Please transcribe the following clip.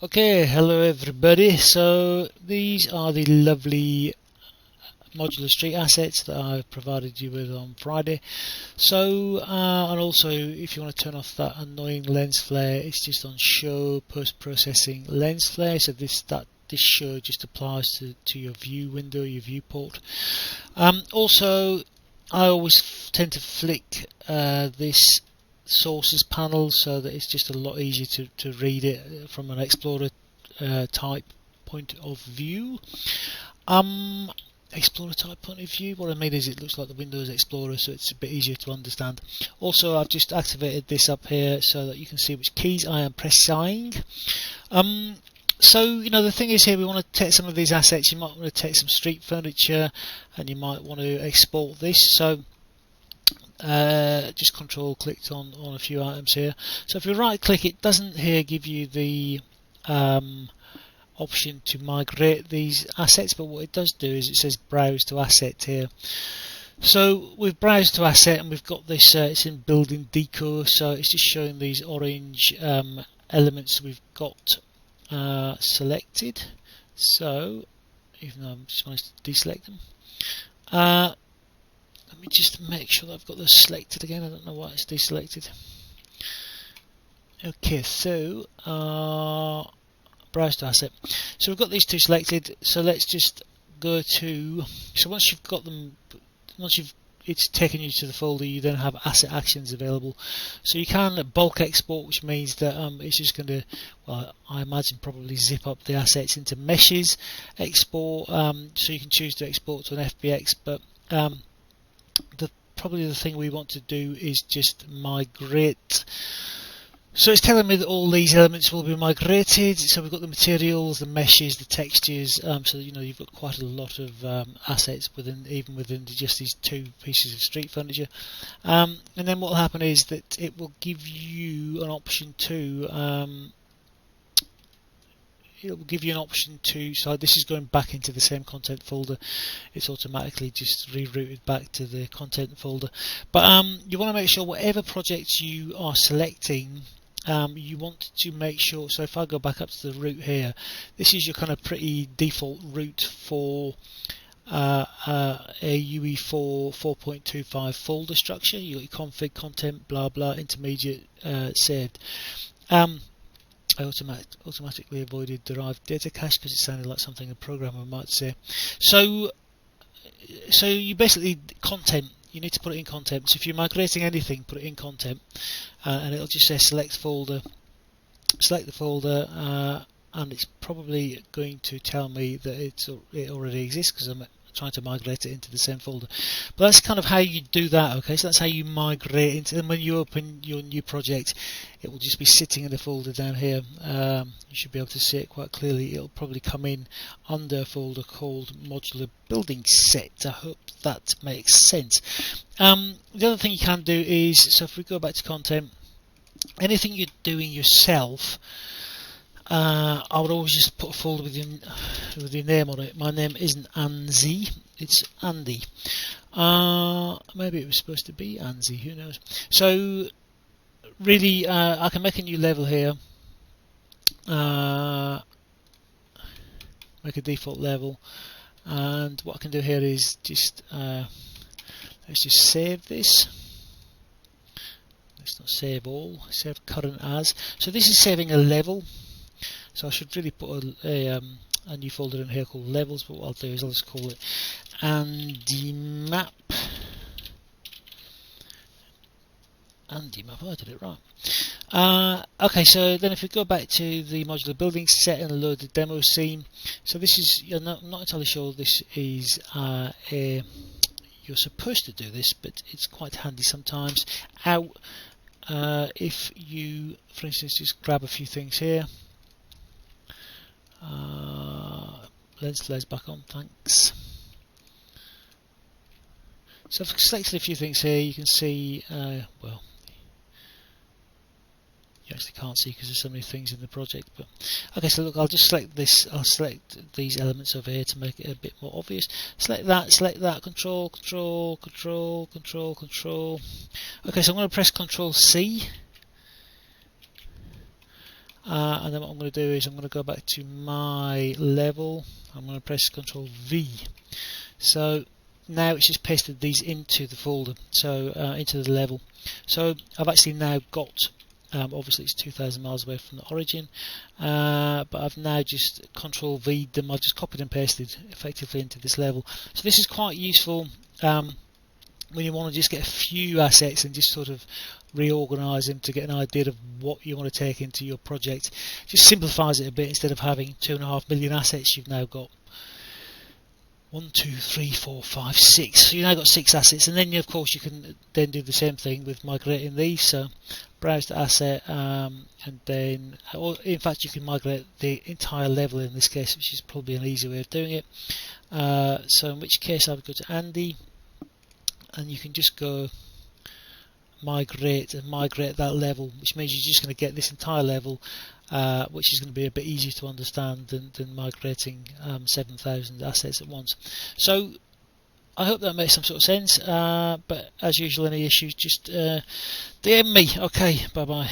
Okay, hello everybody. So these are the lovely modular street assets that I provided you with on Friday. So and also if you want to turn off that annoying lens flare, it's just on show post-processing lens flare. So this show just applies to your view window, your viewport. Also, I always tend to flick this sources panel so that it's just a lot easier to read it from an Explorer type point of view. Explorer type point of view, what I mean is it looks like the Windows Explorer, so it's a bit easier to understand. Also, I've just activated this up here so that you can see which keys I am pressing. So, you know, the thing is here, we want to take some of these assets. You might want to take some street furniture and you might want to export this. So just control clicked on a few items here. So if you right click, it doesn't here give you the option to migrate these assets, but what it does do is it says browse to asset here. So we've browsed to asset and we've got this, it's in building deco, so it's just showing these orange elements we've got selected. So even though I'm just managed to deselect them, let me just make sure that I've got those selected again. I don't know why it's deselected. Okay, so browse to asset. So we've got these two selected. So let's just go to. So once you've got them, it's taken you to the folder, you then have asset actions available. So you can bulk export, which means that it's just going to, well, I imagine probably zip up the assets into meshes. Export, so you can choose to export to an FBX, but probably the thing we want to do is just migrate. So it's telling me that all these elements will be migrated. So we've got the materials, the meshes, the textures. So you know you've got quite a lot of assets even within just these two pieces of street furniture. And then what will happen is that it will give you an option to. It will give you an option to, so this is going back into the same content folder. It's automatically just rerouted back to the content folder. But you want to make sure whatever projects you are selecting, you want to make sure, so if I go back up to the root here, this is your kind of pretty default root for a UE4.4.25 folder structure. You got your config, content, blah blah, intermediate, saved. I automatically avoided derived data cache because it sounded like something a programmer might say. So you basically content. You need to put it in content. So if you're migrating anything, put it in content, and it'll just say select folder. Select the folder, and it's probably going to tell me that it already exists because I'm trying to migrate it into the same folder. But that's kind of how you do that. Okay, so that's how you migrate into. And when you open your new project, it will just be sitting in the folder down here. You should be able to see it quite clearly. It'll probably come in under a folder called modular building set. I hope that makes sense. The other thing you can do is, so if we go back to content, anything you're doing yourself, I would always just put a folder with your name on it. My name isn't Anzi, it's Andy. Maybe it was supposed to be Anzi, who knows. So really, I can make a new level here, make a default level, and what I can do here is just let's just save this. Let's not save all, save current as. So this is saving a level. So I should really put a new folder in here called levels, but what I'll do is I'll just call it Andy Map. Andy Map, oh, I did it right. Okay, so then if we go back to the modular building set and load the demo scene, so this is, I'm not entirely sure this is you're supposed to do this, but it's quite handy sometimes. If you, for instance, just grab a few things here. Lens flares back on, thanks. So I've selected a few things here. You can see, well, you actually can't see because there's so many things in the project. But okay, so look, I'll just select this. I'll select these elements over here to make it a bit more obvious. Select that. Control, Control, Control, Control, Control. Okay, so I'm going to press Control C. and then what I'm going to do is I'm going to go back to my level. I'm going to press Ctrl V. So now it's just pasted these into the folder, so into the level. So I've actually now got, obviously it's 2,000 miles away from the origin, but I've now just Ctrl V'd them. I've just copied and pasted effectively into this level. So this is quite useful when you want to just get a few assets and just sort of reorganize them to get an idea of what you want to take into your project. Just simplifies it a bit. Instead of having 2.5 million assets, you've now got 1, 2, 3, 4, 5, 6. So you've now got 6 assets, and then of course you can then do the same thing with migrating these. So browse the asset, and then, or in fact you can migrate the entire level in this case, which is probably an easy way of doing it. So in which case I would go to Andy, and you can just go migrate and migrate that level, which means you're just going to get this entire level, which is going to be a bit easier to understand than migrating 7,000 assets at once. So I hope that makes some sort of sense, but as usual, any issues, just DM me. Okay, bye bye.